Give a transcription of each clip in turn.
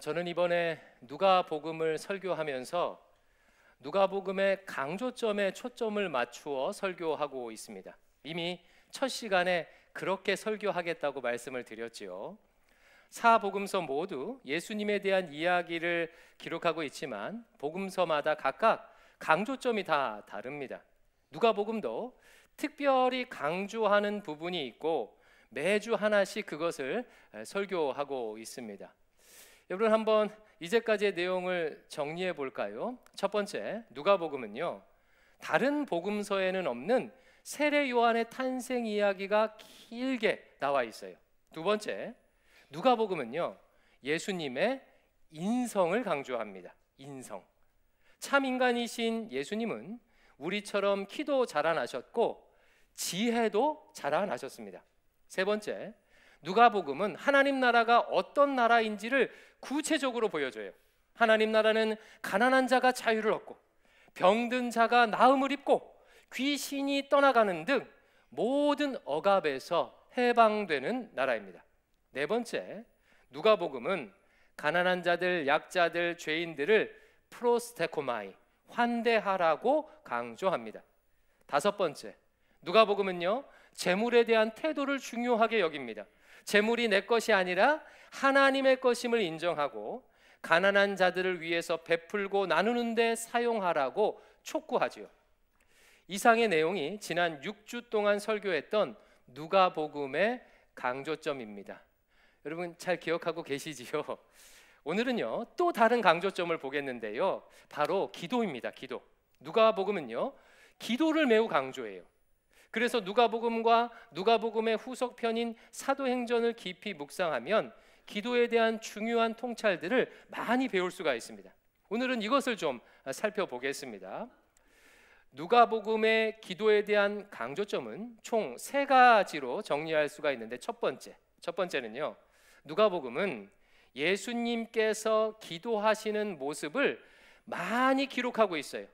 저는 이번에 누가복음을 설교하면서 누가복음의 강조점에 초점을 맞추어 설교하고 있습니다. 이미 첫 시간에 그렇게 설교하겠다고 말씀을 드렸지요. 사복음서 모두 예수님에 대한 이야기를 기록하고 있지만 복음서마다 각각 강조점이 다 다릅니다. 누가복음도 특별히 강조하는 부분이 있고 매주 하나씩 그것을 설교하고 있습니다. 여러분, 한번 이제까지의 내용을 정리해 볼까요? 첫 번째, 누가복음은요, 다른 복음서에는 없는 세례 요한의 탄생 이야기가 길게 나와 있어요. 두 번째, 누가복음은요, 예수님의 인성을 강조합니다. 인성. 참 인간이신 예수님은 우리처럼 키도 자라나셨고 지혜도 자라나셨습니다. 세 번째, 누가복음은 하나님 나라가 어떤 나라인지를 구체적으로 보여줘요. 하나님 나라는 가난한 자가 자유를 얻고 병든 자가 나음을 입고 귀신이 떠나가는 등 모든 억압에서 해방되는 나라입니다. 네 번째, 누가복음은 가난한 자들, 약자들, 죄인들을 프로스테코마이, 환대하라고 강조합니다. 다섯 번째, 누가복음은요, 재물에 대한 태도를 중요하게 여깁니다. 재물이 내 것이 아니라 하나님의 것임을 인정하고 가난한 자들을 위해서 베풀고 나누는 데 사용하라고 촉구하지요. 이상의 내용이 지난 6주 동안 설교했던 누가복음의 강조점입니다. 여러분 잘 기억하고 계시지요? 오늘은요, 또 다른 강조점을 보겠는데요, 바로 기도입니다. 기도. 누가복음은요, 기도를 매우 강조해요. 그래서 누가복음과 누가복음의 후속편인 사도행전을 깊이 묵상하면 기도에 대한 중요한 통찰들을 많이 배울 수가 있습니다. 오늘은 이것을 좀 살펴보겠습니다. 누가복음의 기도에 대한 강조점은 총 세 가지로 정리할 수가 있는데, 첫 번째는요, 누가복음은 예수님께서 기도하시는 모습을 많이 기록하고 있어요.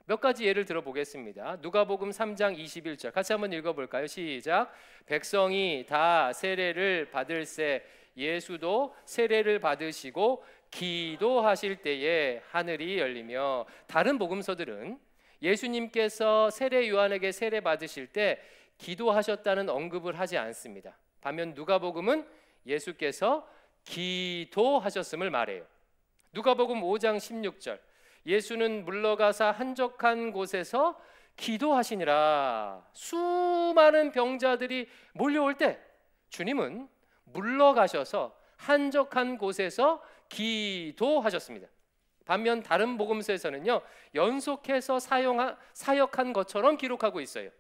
몇 가지 예를 들어보겠습니다. 누가복음 3장 21절 같이 한번 읽어볼까요? 시작. 백성이 다 세례를 받을새 예수도 세례를 받으시고 기도하실 때에 하늘이 열리며. 다른 복음서들은 예수님께서 세례 요한에게 세례 받으실 때 기도하셨다는 언급을 하지 않습니다. 반면 누가복음은 예수께서 기도하셨음을 말해요. 누가복음 5장 16절 예수는 물러가사 한적한 곳에서 기도하시니라. 수많은 병자들이 몰려올 때 주님은 물러가셔서 한적한 곳에서 기도하셨습니다. 반면 다른 복음서에서는요, 연속해서 사역한 것처럼 기록하고 있어요.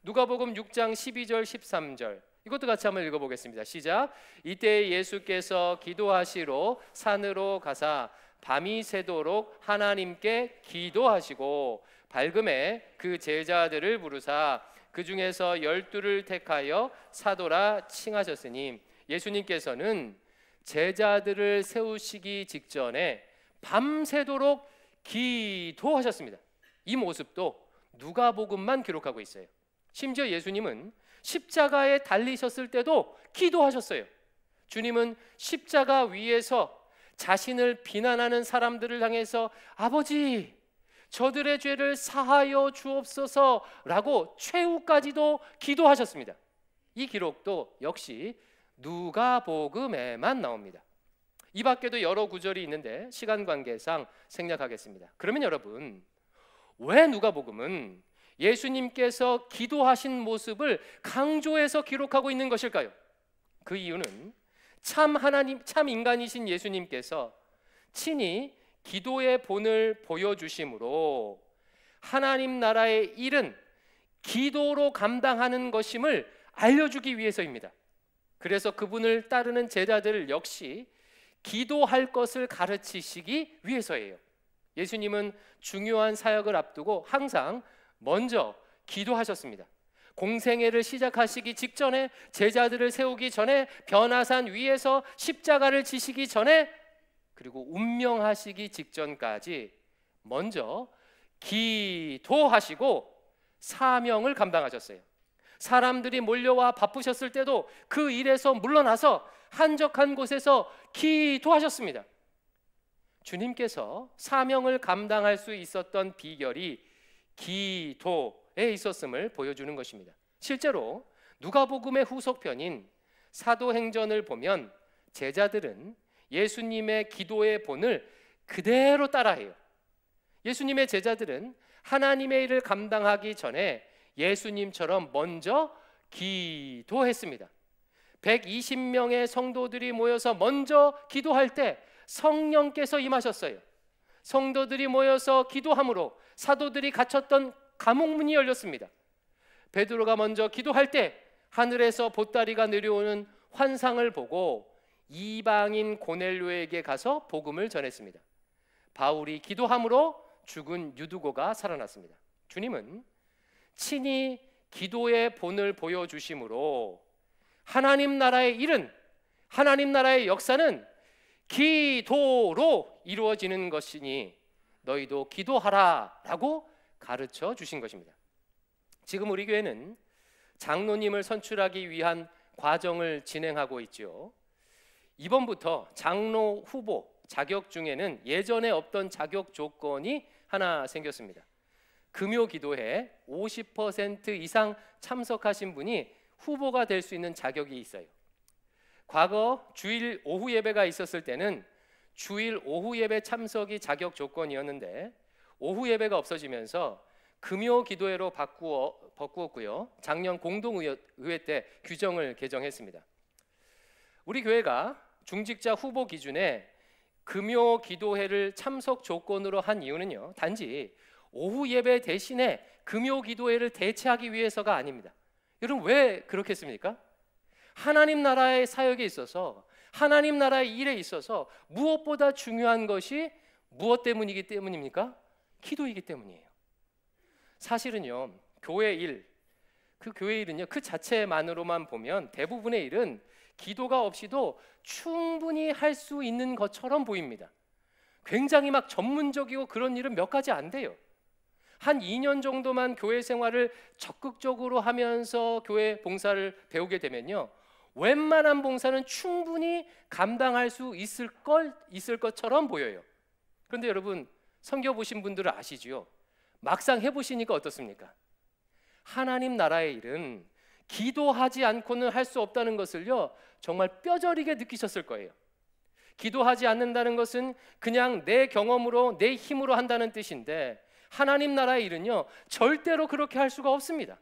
누가복음 6장 12절 13절 이것도 같이 한번 읽어보겠습니다. 시작. 이때 예수께서 기도하시러 산으로 가사 밤이 새도록 하나님께 기도하시고 밝음에 그 제자들을 부르사 그 중에서 12를 택하여 사도라 칭하셨으니, 예수님께서는 제자들을 세우시기 직전에 밤새도록 기도하셨습니다. 이 모습도 누가복음만 기록하고 있어요. 심지어 예수님은 십자가에 달리셨을 때도 기도하셨어요. 주님은 십자가 위에서 자신을 비난하는 사람들을 향해서 아버지, 저들의 죄를 사하여 주옵소서라고 최후까지도 기도하셨습니다. 이 기록도 역시 누가복음에만 나옵니다. 이 밖에도 여러 구절이 있는데 시간 관계상 생략하겠습니다. 그러면 여러분, 왜 누가복음은 예수님께서 기도하신 모습을 강조해서 기록하고 있는 것일까요? 그 이유는 참 인간이신 예수님께서 친히 기도의 본을 보여주심으로 하나님 나라의 일은 기도로 감당하는 것임을 알려주기 위해서입니다. 그래서 그분을 따르는 제자들 역시 기도할 것을 가르치시기 위해서예요. 예수님은 중요한 사역을 앞두고 항상 먼저 기도하셨습니다. 공생애를 시작하시기 직전에, 제자들을 세우기 전에, 변화산 위에서 십자가를 지시기 전에, 그리고 운명하시기 직전까지 먼저 기도하시고 사명을 감당하셨어요. 사람들이 몰려와 바쁘셨을 때도 그 일에서 물러나서 한적한 곳에서 기도하셨습니다. 주님께서 사명을 감당할 수 있었던 비결이 기도에 있었음을 보여주는 것입니다. 실제로 누가복음의 후속편인 사도행전을 보면 제자들은 예수님의 기도의 본을 그대로 따라해요. 예수님의 제자들은 하나님의 일을 감당하기 전에 예수님처럼 먼저 기도했습니다. 120명의 성도들이 모여서 먼저 기도할 때 성령께서 임하셨어요. 성도들이 모여서 기도함으로 사도들이 갇혔던 감옥문이 열렸습니다. 베드로가 먼저 기도할 때 하늘에서 보따리가 내려오는 환상을 보고 이방인 고넬료에게 가서 복음을 전했습니다. 바울이 기도함으로 죽은 유두고가 살아났습니다. 주님은 친히 기도의 본을 보여주심으로 하나님 나라의 일은, 하나님 나라의 역사는 기도로 이루어지는 것이니 너희도 기도하라 라고 가르쳐 주신 것입니다. 지금 우리 교회는 장로님을 선출하기 위한 과정을 진행하고 있죠. 이번부터 장로 후보 자격 중에는 예전에 없던 자격 조건이 하나 생겼습니다. 금요 기도회 50% 이상 참석하신 분이 후보가 될 수 있는 자격이 있어요. 과거 주일 오후 예배가 있었을 때는 주일 오후 예배 참석이 자격 조건이었는데 오후 예배가 없어지면서 금요 기도회로 바꾸었고요. 작년 공동의회 때 규정을 개정했습니다. 우리 교회가 중직자 후보 기준에 금요 기도회를 참석 조건으로 한 이유는요, 단지 오후 예배 대신에 금요 기도회를 대체하기 위해서가 아닙니다. 여러분 왜 그렇겠습니까? 하나님 나라의 사역에 있어서, 하나님 나라의 일에 있어서 무엇보다 중요한 것이 무엇 때문이기 때문입니까? 기도이기 때문이에요. 사실은요, 교회 일, 그 교회 일은요, 그 자체만으로만 보면 대부분의 일은 기도가 없이도 충분히 할 수 있는 것처럼 보입니다. 굉장히 막 전문적이고 그런 일은 몇 가지 안 돼요. 한 2년 정도만 교회 생활을 적극적으로 하면서 교회 봉사를 배우게 되면요, 웬만한 봉사는 충분히 감당할 수 있을 것처럼 보여요. 그런데 여러분, 섬겨보신 분들은 아시죠? 막상 해보시니까 어떻습니까? 하나님 나라의 일은 기도하지 않고는 할 수 없다는 것을요, 정말 뼈저리게 느끼셨을 거예요. 기도하지 않는다는 것은 그냥 내 경험으로, 내 힘으로 한다는 뜻인데, 하나님 나라의 일은요, 절대로 그렇게 할 수가 없습니다.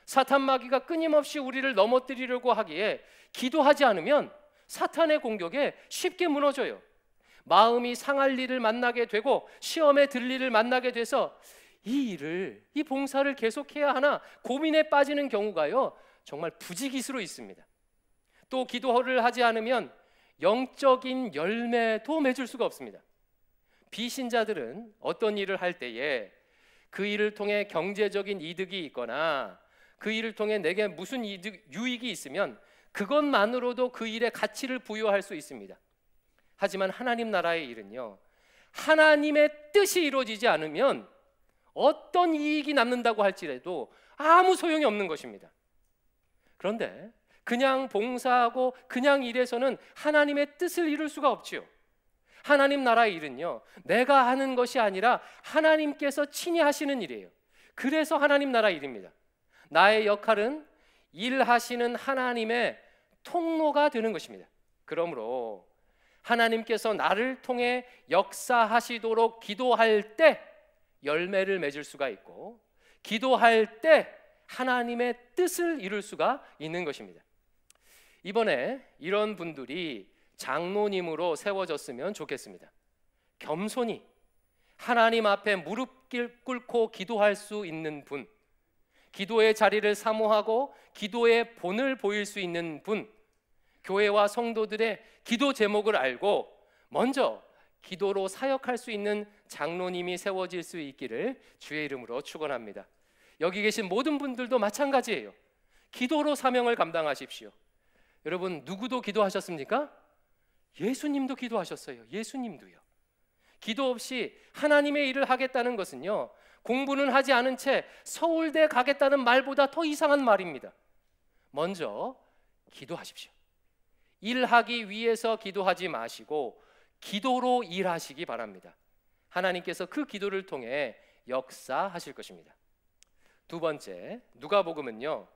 사탄 마귀가 끊임없이 우리를 넘어뜨리려고 하기에 기도하지 않으면 사탄의 공격에 쉽게 무너져요. 마음이 상할 일을 만나게 되고 시험에 들 일을 만나게 돼서 이 봉사를 계속해야 하나 고민에 빠지는 경우가요, 정말 부지기수로 있습니다. 또 기도를 하지 않으면 영적인 열매도 맺을 수가 없습니다. 비신자들은 어떤 일을 할 때에 그 일을 통해 경제적인 이득이 있거나 그 일을 통해 내게 무슨 유익이 있으면 그것만으로도 그 일에 가치를 부여할 수 있습니다. 하지만 하나님 나라의 일은요, 하나님의 뜻이 이루어지지 않으면 어떤 이익이 남는다고 할지라도 아무 소용이 없는 것입니다. 그런데 그냥 봉사하고 그냥 일해서는 하나님의 뜻을 이룰 수가 없지요. 하나님 나라의 일은요, 내가 하는 것이 아니라 하나님께서 친히 하시는 일이에요. 그래서 하나님 나라 일입니다. 나의 역할은 일하시는 하나님의 통로가 되는 것입니다. 그러므로 하나님께서 나를 통해 역사하시도록 기도할 때 열매를 맺을 수가 있고, 기도할 때 하나님의 뜻을 이룰 수가 있는 것입니다. 이번에 이런 분들이 장로님으로 세워졌으면 좋겠습니다. 겸손히 하나님 앞에 무릎 꿇고 기도할 수 있는 분, 기도의 자리를 사모하고 기도의 본을 보일 수 있는 분, 교회와 성도들의 기도 제목을 알고 먼저 기도로 사역할 수 있는 장로님이 세워질 수 있기를 주의 이름으로 축원합니다. 여기 계신 모든 분들도 마찬가지예요. 기도로 사명을 감당하십시오. 여러분, 누구도 기도하셨습니까? 예수님도 기도하셨어요. 예수님도요. 기도 없이 하나님의 일을 하겠다는 것은요, 공부는 하지 않은 채 서울대 가겠다는 말보다 더 이상한 말입니다. 먼저 기도하십시오. 일하기 위해서 기도하지 마시고 기도로 일하시기 바랍니다. 하나님께서 그 기도를 통해 역사하실 것입니다. 두 번째, 누가복음은요,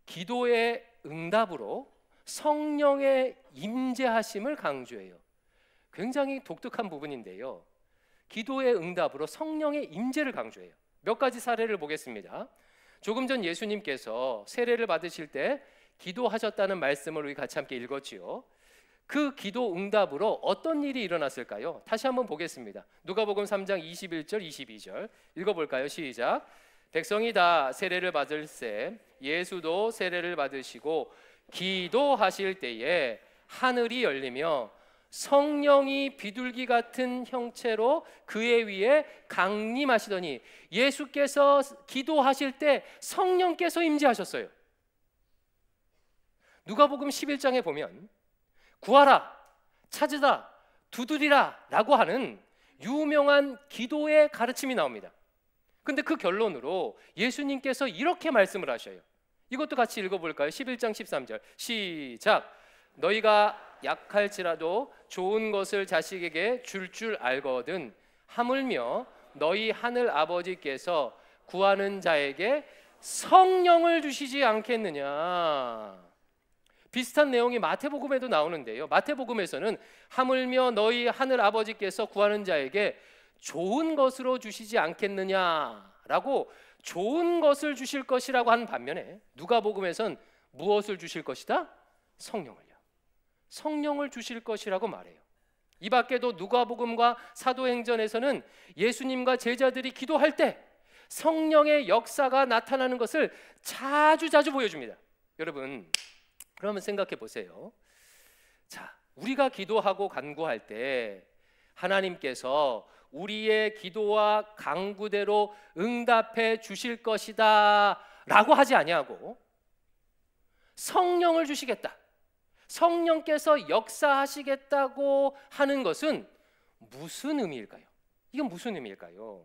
기도의 응답으로 성령의 임재하심을 강조해요. 굉장히 독특한 부분인데요, 기도의 응답으로 성령의 임재를 강조해요. 몇 가지 사례를 보겠습니다. 조금 전 예수님께서 세례를 받으실 때 기도하셨다는 말씀을 우리 같이 함께 읽었지요. 그 기도 응답으로 어떤 일이 일어났을까요? 다시 한번 보겠습니다. 누가복음 3장 21절 22절 읽어볼까요? 시작. 백성이 다 세례를 받을새 예수도 세례를 받으시고 기도하실 때에 하늘이 열리며 성령이 비둘기 같은 형체로 그의 위에 강림하시더니, 예수께서 기도하실 때 성령께서 임재하셨어요. 누가복음 11장에 보면 구하라, 찾으라, 두드리라 라고 하는 유명한 기도의 가르침이 나옵니다. 근데 그 결론으로 예수님께서 이렇게 말씀을 하셔요. 이것도 같이 읽어볼까요? 11장 13절 시작. 너희가 약할지라도 좋은 것을 자식에게 줄 알거든 하물며 너희 하늘 아버지께서 구하는 자에게 성령을 주시지 않겠느냐. 비슷한 내용이 마태복음에도 나오는데요, 마태복음에서는 하물며 너희 하늘 아버지께서 구하는 자에게 좋은 것으로 주시지 않겠느냐라고 좋은 것을 주실 것이라고 하는 반면에 누가복음에선 무엇을 주실 것이다? 성령을요. 성령을 주실 것이라고 말해요. 이 밖에도 누가복음과 사도행전에서는 예수님과 제자들이 기도할 때 성령의 역사가 나타나는 것을 자주 보여줍니다. 여러분, 그러면 생각해 보세요. 자, 우리가 기도하고 간구할 때 하나님께서 우리의 기도와 간구대로 응답해 주실 것이다 라고 하지 아니하고 성령을 주시겠다, 성령께서 역사하시겠다고 하는 것은 무슨 의미일까요? 이건 무슨 의미일까요?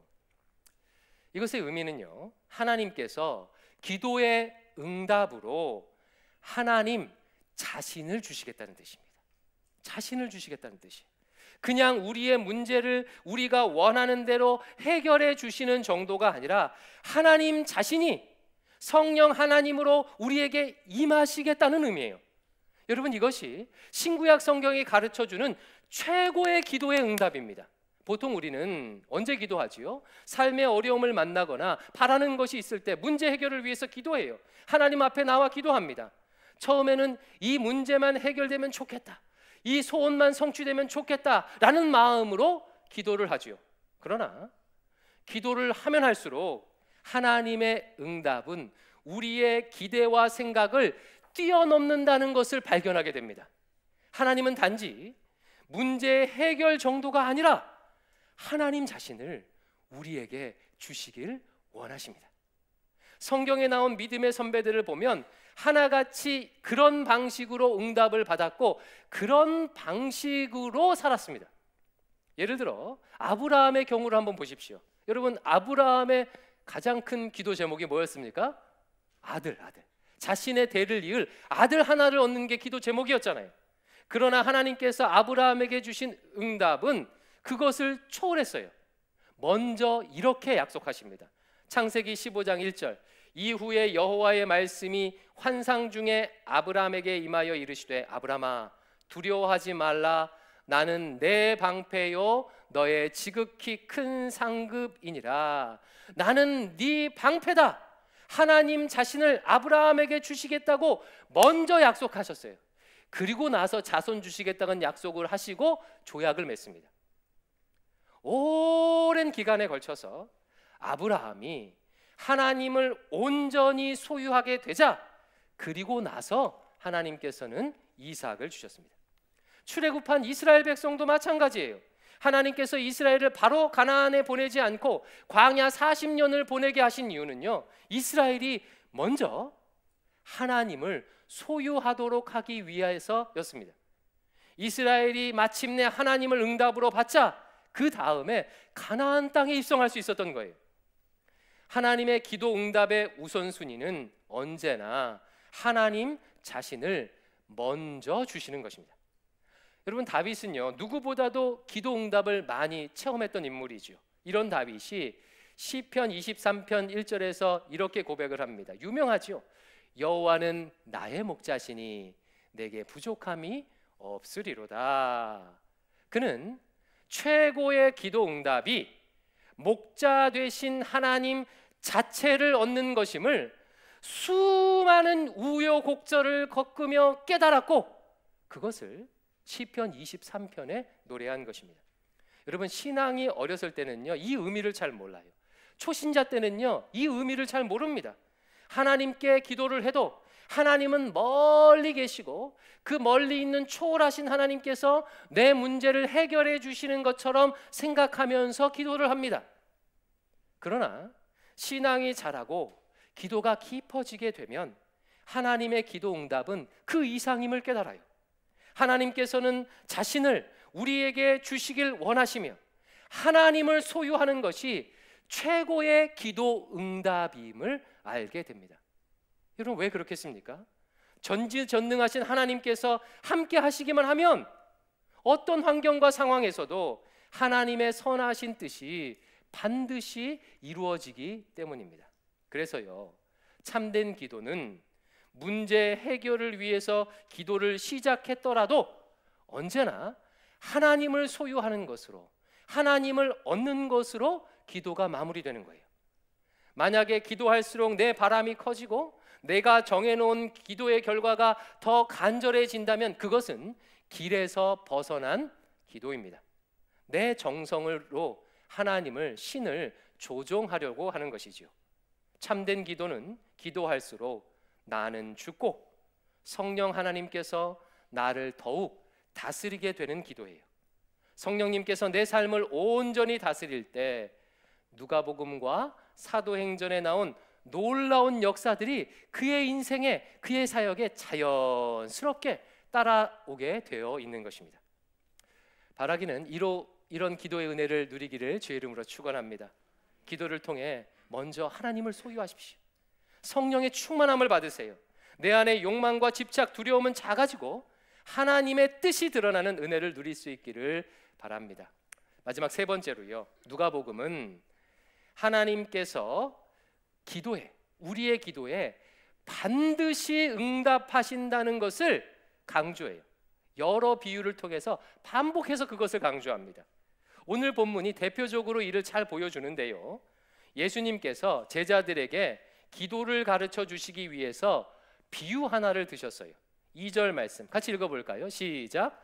이것의 의미는요, 하나님께서 기도의 응답으로 하나님 자신을 주시겠다는 뜻입니다. 자신을 주시겠다는 뜻이에요. 그냥 우리의 문제를 우리가 원하는 대로 해결해 주시는 정도가 아니라 하나님 자신이 성령 하나님으로 우리에게 임하시겠다는 의미예요. 여러분, 이것이 신구약 성경이 가르쳐주는 최고의 기도의 응답입니다. 보통 우리는 언제 기도하지요? 삶의 어려움을 만나거나 바라는 것이 있을 때 문제 해결을 위해서 기도해요. 하나님 앞에 나와 기도합니다. 처음에는 이 문제만 해결되면 좋겠다, 이 소원만 성취되면 좋겠다라는 마음으로 기도를 하지요. 그러나 기도를 하면 할수록 하나님의 응답은 우리의 기대와 생각을 뛰어넘는다는 것을 발견하게 됩니다. 하나님은 단지 문제 해결 정도가 아니라 하나님 자신을 우리에게 주시길 원하십니다. 성경에 나온 믿음의 선배들을 보면 하나같이 그런 방식으로 응답을 받았고 그런 방식으로 살았습니다. 예를 들어 아브라함의 경우를 한번 보십시오. 여러분, 아브라함의 가장 큰 기도 제목이 뭐였습니까? 아들. 자신의 대를 이을 아들 하나를 얻는 게 기도 제목이었잖아요. 그러나 하나님께서 아브라함에게 주신 응답은 그것을 초월했어요. 먼저 이렇게 약속하십니다. 창세기 15장 1절 이후에 여호와의 말씀이 환상 중에 아브라함에게 임하여 이르시되 아브라함아 두려워하지 말라 나는 내 방패요 너의 지극히 큰 상급이니라. 나는 네 방패다. 하나님 자신을 아브라함에게 주시겠다고 먼저 약속하셨어요. 그리고 나서 자손 주시겠다는 약속을 하시고 조약을 맺습니다. 오랜 기간에 걸쳐서 아브라함이 하나님을 온전히 소유하게 되자 그리고 나서 하나님께서는 이삭을 주셨습니다. 출애굽한 이스라엘 백성도 마찬가지예요. 하나님께서 이스라엘을 바로 가나안에 보내지 않고 광야 40년을 보내게 하신 이유는요, 이스라엘이 먼저 하나님을 소유하도록 하기 위해서였습니다. 이스라엘이 마침내 하나님을 응답으로 받자 그 다음에 가나안 땅에 입성할 수 있었던 거예요. 하나님의 기도 응답의 우선순위는 언제나 하나님 자신을 먼저 주시는 것입니다. 여러분, 다윗은요, 누구보다도 기도 응답을 많이 체험했던 인물이죠. 이런 다윗이 시편 23편 1절에서 이렇게 고백을 합니다. 유명하죠. 여호와는 나의 목자시니 내게 부족함이 없으리로다. 그는 최고의 기도 응답이 목자 되신 하나님 자체를 얻는 것임을 수많은 우여곡절을 겪으며 깨달았고, 그것을 시편 23편에 노래한 것입니다. 여러분, 신앙이 어렸을 때는요, 이 의미를 잘 몰라요. 초신자 때는요, 이 의미를 잘 모릅니다. 하나님께 기도를 해도 하나님은 멀리 계시고 그 멀리 있는 초월하신 하나님께서 내 문제를 해결해 주시는 것처럼 생각하면서 기도를 합니다. 그러나 신앙이 자라고 기도가 깊어지게 되면 하나님의 기도 응답은 그 이상임을 깨달아요. 하나님께서는 자신을 우리에게 주시길 원하시며 하나님을 소유하는 것이 최고의 기도 응답임을 알게 됩니다. 여러분, 왜 그렇겠습니까? 전지전능하신 하나님께서 함께 하시기만 하면 어떤 환경과 상황에서도 하나님의 선하신 뜻이 반드시 이루어지기 때문입니다. 그래서요, 참된 기도는 문제 해결을 위해서 기도를 시작했더라도 언제나 하나님을 소유하는 것으로, 하나님을 얻는 것으로 기도가 마무리되는 거예요. 만약에 기도할수록 내 바람이 커지고 내가 정해놓은 기도의 결과가 더 간절해진다면 그것은 길에서 벗어난 기도입니다. 내 정성으로 하나님을, 신을 조종하려고 하는 것이지요. 참된 기도는 기도할수록 나는 죽고 성령 하나님께서 나를 더욱 다스리게 되는 기도예요. 성령님께서 내 삶을 온전히 다스릴 때 누가복음과 사도행전에 나온 놀라운 역사들이 그의 인생에, 그의 사역에 자연스럽게 따라오게 되어 있는 것입니다. 바라기는 이런 기도의 은혜를 누리기를 주의 이름으로 축원합니다. 기도를 통해 먼저 하나님을 소유하십시오. 성령의 충만함을 받으세요. 내 안에 욕망과 집착, 두려움은 작아지고 하나님의 뜻이 드러나는 은혜를 누릴 수 있기를 바랍니다. 마지막 세 번째로요, 누가복음은 하나님께서 우리의 기도에 반드시 응답하신다는 것을 강조해요. 여러 비유를 통해서 반복해서 그것을 강조합니다. 오늘 본문이 대표적으로 이를 잘 보여주는데요, 예수님께서 제자들에게 기도를 가르쳐 주시기 위해서 비유 하나를 드셨어요. 2절 말씀 같이 읽어볼까요? 시작.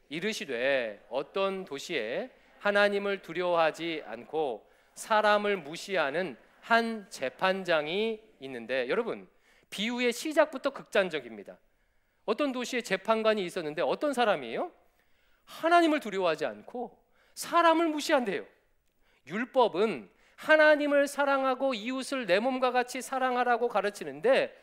이르시되 어떤 도시에 하나님을 두려워하지 않고 사람을 무시하는 한 재판장이 있는데, 여러분, 비유의 시작부터 극단적입니다. 어떤 도시에 재판관이 있었는데 어떤 사람이에요? 하나님을 두려워하지 않고 사람을 무시한대요. 율법은 하나님을 사랑하고 이웃을 내 몸과 같이 사랑하라고 가르치는데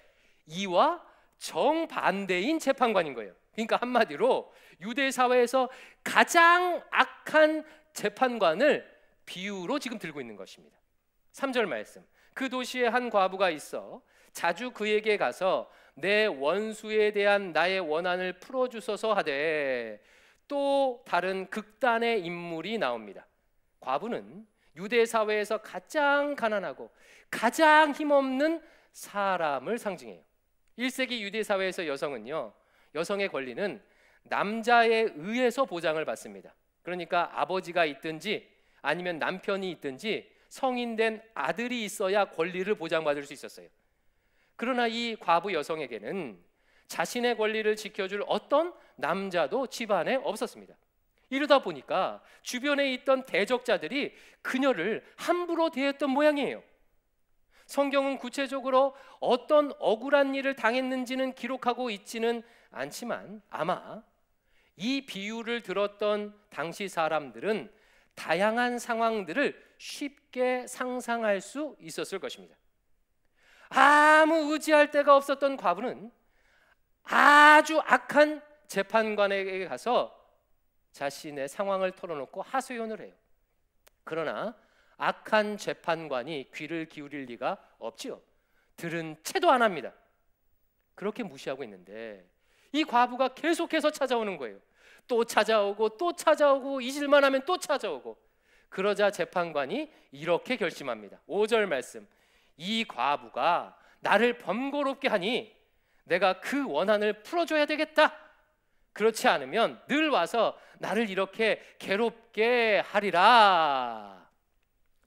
이와 정반대인 재판관인 거예요. 그러니까 한마디로 유대 사회에서 가장 악한 재판관을 비유로 지금 들고 있는 것입니다. 3절 말씀. 그 도시에 한 과부가 있어 자주 그에게 가서 내 원수에 대한 나의 원한을 풀어주소서 하되, 또 다른 극단의 인물이 나옵니다. 과부는 유대 사회에서 가장 가난하고 가장 힘없는 사람을 상징해요. 1세기 유대 사회에서 여성은요, 여성의 권리는 남자에 의해서 보장을 받습니다. 그러니까 아버지가 있든지 아니면 남편이 있든지 성인된 아들이 있어야 권리를 보장받을 수 있었어요. 그러나 이 과부 여성에게는 자신의 권리를 지켜줄 어떤 남자도 집안에 없었습니다. 이러다 보니까 주변에 있던 대적자들이 그녀를 함부로 대했던 모양이에요. 성경은 구체적으로 어떤 억울한 일을 당했는지는 기록하고 있지는 않지만 아마 이 비유를 들었던 당시 사람들은 다양한 상황들을 쉽게 상상할 수 있었을 것입니다. 아무 의지할 데가 없었던 과부는 아주 악한 재판관에게 가서 자신의 상황을 털어놓고 하소연을 해요. 그러나 악한 재판관이 귀를 기울일 리가 없지요. 들은 채도 안 합니다. 그렇게 무시하고 있는데 이 과부가 계속해서 찾아오는 거예요. 또 찾아오고 또 찾아오고 잊을만 하면 또 찾아오고. 그러자 재판관이 이렇게 결심합니다. 5절 말씀. 이 과부가 나를 번거롭게 하니 내가 그 원한을 풀어줘야 되겠다. 그렇지 않으면 늘 와서 나를 이렇게 괴롭게 하리라.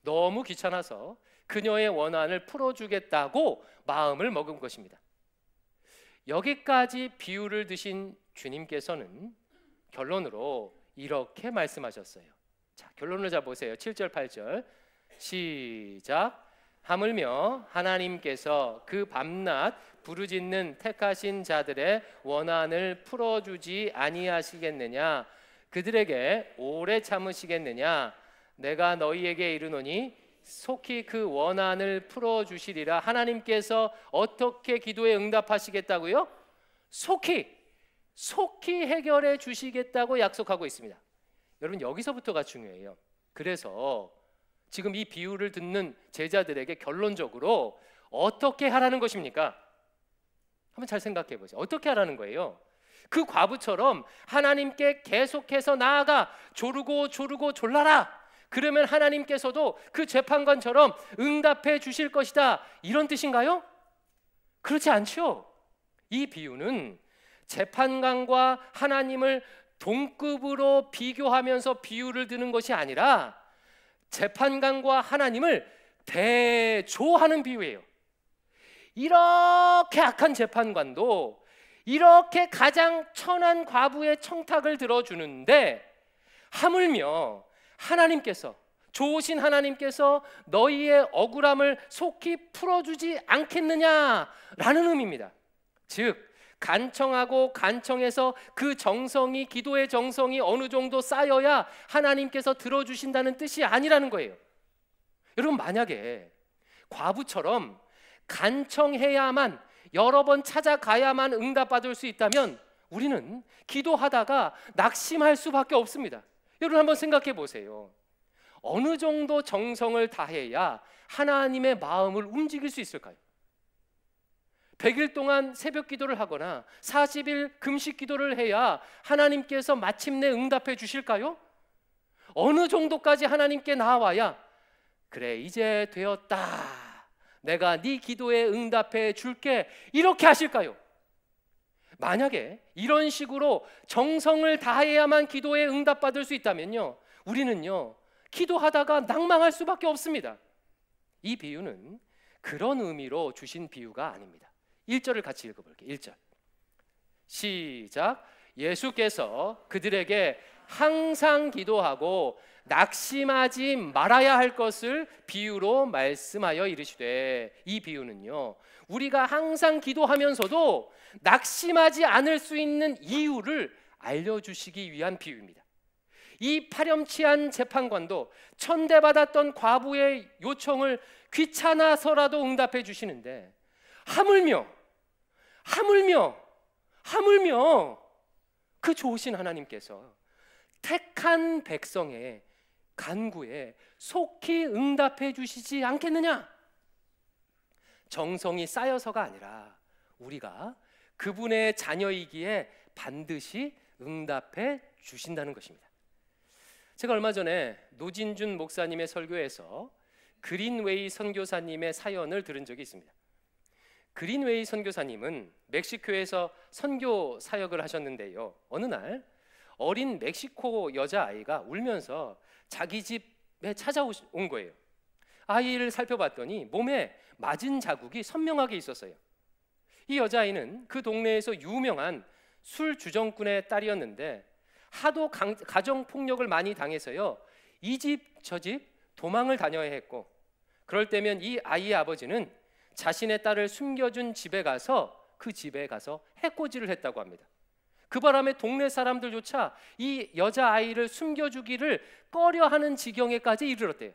너무 귀찮아서 그녀의 원한을 풀어주겠다고 마음을 먹은 것입니다. 여기까지 비유를 드신 주님께서는 결론으로 이렇게 말씀하셨어요. 자, 결론을 자 보세요. 7절 8절 시작. 하물며 하나님께서 그 밤낮 부르짖는 택하신 자들의 원한을 풀어주지 아니하시겠느냐? 그들에게 오래 참으시겠느냐? 내가 너희에게 이르노니 속히 그 원한을 풀어주시리라. 하나님께서 어떻게 기도에 응답하시겠다고요? 속히 해결해 주시겠다고 약속하고 있습니다. 여러분, 여기서부터가 중요해요. 그래서 지금 이 비유를 듣는 제자들에게 결론적으로 어떻게 하라는 것입니까? 한번 잘 생각해 보세요. 어떻게 하라는 거예요? 그 과부처럼 하나님께 계속해서 나아가 조르고 졸라라. 그러면 하나님께서도 그 재판관처럼 응답해 주실 것이다. 이런 뜻인가요? 그렇지 않죠. 이 비유는 재판관과 하나님을 동급으로 비교하면서 비유를 드는 것이 아니라 재판관과 하나님을 대조하는 비유예요. 이렇게 악한 재판관도 이렇게 가장 천한 과부의 청탁을 들어주는데 하물며 하나님께서, 좋으신 하나님께서 너희의 억울함을 속히 풀어주지 않겠느냐라는 의미입니다. 즉 간청하고 간청해서 그 정성이, 기도의 정성이 어느 정도 쌓여야 하나님께서 들어주신다는 뜻이 아니라는 거예요. 여러분, 만약에 과부처럼 간청해야만, 여러 번 찾아가야만 응답받을 수 있다면 우리는 기도하다가 낙심할 수밖에 없습니다. 여러분, 한번 생각해 보세요. 어느 정도 정성을 다해야 하나님의 마음을 움직일 수 있을까요? 100일 동안 새벽 기도를 하거나 40일 금식 기도를 해야 하나님께서 마침내 응답해 주실까요? 어느 정도까지 하나님께 나와야 그래, 이제 되었다, 내가 네 기도에 응답해 줄게, 이렇게 하실까요? 만약에 이런 식으로 정성을 다해야만 기도에 응답받을 수 있다면요, 우리는요 기도하다가 낭망할 수밖에 없습니다. 이 비유는 그런 의미로 주신 비유가 아닙니다. 1절을 같이 읽어볼게요. 1절 시작. 예수께서 그들에게 항상 기도하고 낙심하지 말아야 할 것을 비유로 말씀하여 이르시되, 이 비유는요 우리가 항상 기도하면서도 낙심하지 않을 수 있는 이유를 알려주시기 위한 비유입니다. 이 파렴치한 재판관도 천대받았던 과부의 요청을 귀찮아서라도 응답해 주시는데 하물며 그 좋으신 하나님께서 택한 백성의 간구에 속히 응답해 주시지 않겠느냐? 정성이 쌓여서가 아니라 우리가 그분의 자녀이기에 반드시 응답해 주신다는 것입니다. 제가 얼마 전에 노진준 목사님의 설교에서 그린웨이 선교사님의 사연을 들은 적이 있습니다. 그린웨이 선교사님은 멕시코에서 선교 사역을 하셨는데요, 어느 날 어린 멕시코 여자아이가 울면서 자기 집에 찾아온 거예요. 아이를 살펴봤더니 몸에 맞은 자국이 선명하게 있었어요. 이 여자아이는 그 동네에서 유명한 술 주정꾼의 딸이었는데 하도 가정폭력을 많이 당해서요, 이 집 저 집 도망을 다녀야 했고, 그럴 때면 이 아이의 아버지는 자신의 딸을 숨겨준 집에 가서 그 집에 가서 해코지를 했다고 합니다. 그 바람에 동네 사람들조차 이 여자아이를 숨겨주기를 꺼려하는 지경에까지 이르렀대요.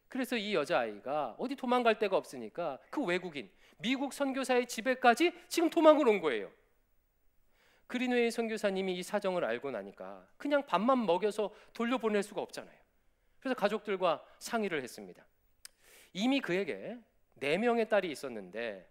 그래서 이 여자아이가 어디 도망갈 데가 없으니까 그 외국인 미국 선교사의 집에까지 지금 도망을 온 거예요. 그린웨이 선교사님이 이 사정을 알고 나니까 그냥 밥만 먹여서 돌려보낼 수가 없잖아요. 그래서 가족들과 상의를 했습니다. 이미 그에게 4명의 딸이 있었는데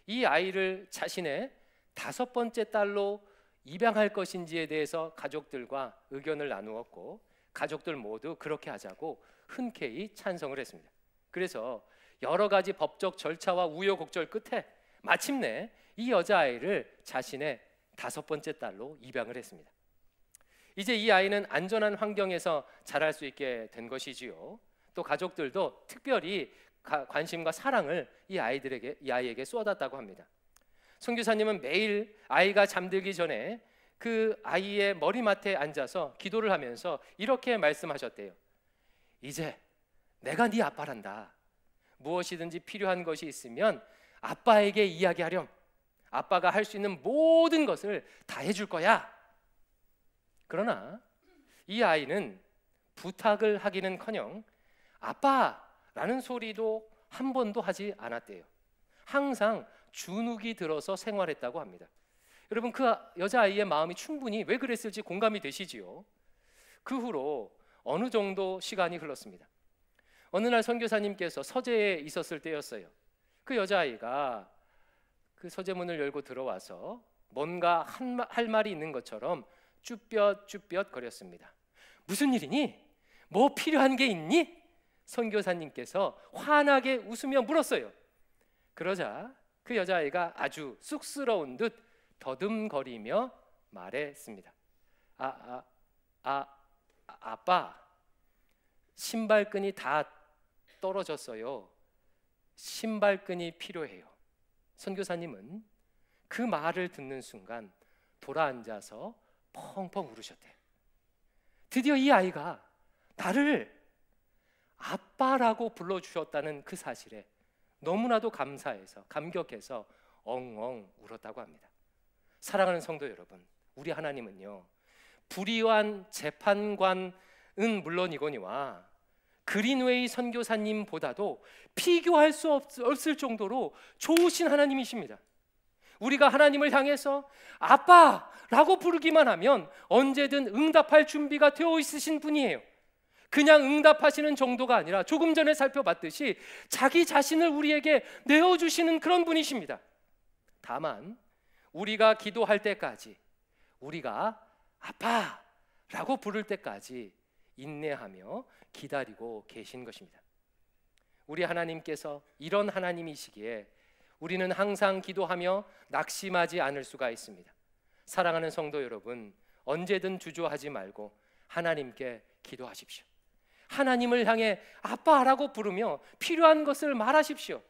이 아이를 자신의 5번째 딸로 입양할 것인지에 대해서 가족들과 의견을 나누었고 가족들 모두 그렇게 하자고 흔쾌히 찬성을 했습니다. 그래서 여러 가지 법적 절차와 우여곡절 끝에 마침내 이 여자아이를 자신의 5번째 딸로 입양을 했습니다. 이제 이 아이는 안전한 환경에서 자랄 수 있게 된 것이지요. 또 가족들도 특별히 관심과 사랑을 이 아이에게 쏟았다고 합니다. 선교사님은 매일 아이가 잠들기 전에 그 아이의 머리맡에 앉아서 기도를 하면서 이렇게 말씀하셨대요. 이제 내가 네 아빠란다. 무엇이든지 필요한 것이 있으면 아빠에게 이야기하렴. 아빠가 할 수 있는 모든 것을 다 해줄 거야. 그러나 이 아이는 부탁을 하기는커녕 아빠라는 소리도 한 번도 하지 않았대요. 항상 주눅이 들어서 생활했다고 합니다. 여러분, 그 여자아이의 마음이 충분히 왜 그랬을지 공감이 되시지요. 그 후로 어느 정도 시간이 흘렀습니다. 어느 날 선교사님께서 서재에 있었을 때였어요. 그 여자아이가 그 서재문을 열고 들어와서 뭔가 할 말이 있는 것처럼 쭈뼛쭈뼛 거렸습니다. 무슨 일이니? 뭐 필요한 게 있니? 선교사님께서 환하게 웃으며 물었어요. 그러자 그 여자아이가 아주 쑥스러운 듯 더듬거리며 말했습니다. 아빠, 신발끈이 다 떨어졌어요. 신발끈이 필요해요. 선교사님은 그 말을 듣는 순간 돌아앉아서 펑펑 울으셨대요. 드디어 이 아이가 나를 아빠라고 불러주셨다는 그 사실에 너무나도 감사해서 감격해서 엉엉 울었다고 합니다. 사랑하는 성도 여러분, 우리 하나님은요, 불의한 재판관은 물론이거니와 그린웨이 선교사님보다도 비교할 수 없을 정도로 좋으신 하나님이십니다. 우리가 하나님을 향해서 아빠라고 부르기만 하면 언제든 응답할 준비가 되어 있으신 분이에요. 그냥 응답하시는 정도가 아니라 조금 전에 살펴봤듯이 자기 자신을 우리에게 내어주시는 그런 분이십니다. 다만 우리가 기도할 때까지, 우리가 아빠라고 부를 때까지 인내하며 기다리고 계신 것입니다. 우리 하나님께서 이런 하나님이시기에 우리는 항상 기도하며 낙심하지 않을 수가 있습니다. 사랑하는 성도 여러분, 언제든 주저하지 말고 하나님께 기도하십시오. 하나님을 향해 아빠라고 부르며 필요한 것을 말하십시오.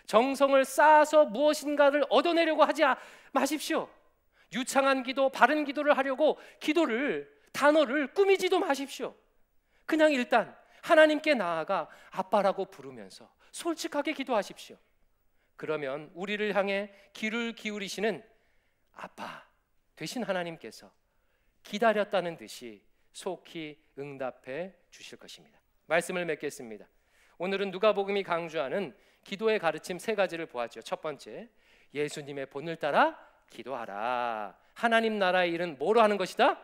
정성을 쌓아서 무엇인가를 얻어내려고 하지 마십시오. 유창한 기도, 바른 기도를 하려고 단어를 꾸미지도 마십시오. 그냥 일단 하나님께 나아가 아빠라고 부르면서 솔직하게 기도하십시오. 그러면 우리를 향해 귀를 기울이시는 아빠 되신 하나님께서 기다렸다는 듯이 속히 응답해 주실 것입니다. 말씀을 맺겠습니다. 오늘은 누가복음이 강조하는 기도의 가르침 3가지를 보았죠. 첫 번째, 예수님의 본을 따라 기도하라. 하나님 나라의 일은 뭐로 하는 것이다?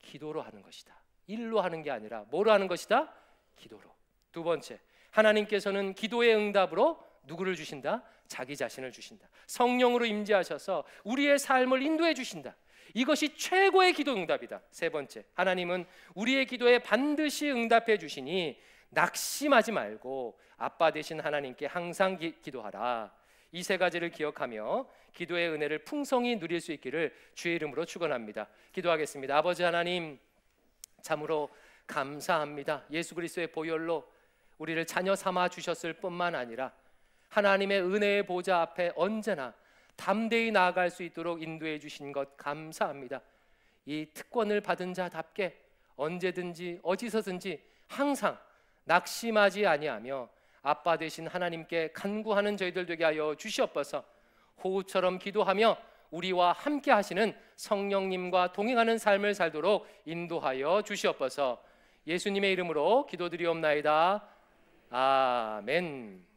기도로 하는 것이다. 일로 하는 게 아니라 뭐로 하는 것이다? 기도로. 두 번째, 하나님께서는 기도의 응답으로 누구를 주신다? 자기 자신을 주신다. 성령으로 임재하셔서 우리의 삶을 인도해 주신다. 이것이 최고의 기도 응답이다. 세 번째, 하나님은 우리의 기도에 반드시 응답해 주시니 낙심하지 말고 아빠 되신 하나님께 항상 기도하라. 이 3가지를 기억하며 기도의 은혜를 풍성히 누릴 수 있기를 주의 이름으로 축원합니다. 기도하겠습니다. 아버지 하나님, 참으로 감사합니다. 예수 그리스도의 보혈로 우리를 자녀 삼아 주셨을 뿐만 아니라 하나님의 은혜의 보좌 앞에 언제나 담대히 나아갈 수 있도록 인도해 주신 것 감사합니다. 이 특권을 받은 자답게 언제든지 어디서든지 항상 낙심하지 아니하며 아빠 되신 하나님께 간구하는 저희들 되게 하여 주시옵소서. 호우처럼 기도하며 우리와 함께 하시는 성령님과 동행하는 삶을 살도록 인도하여 주시옵소서. 예수님의 이름으로 기도드리옵나이다. 아멘.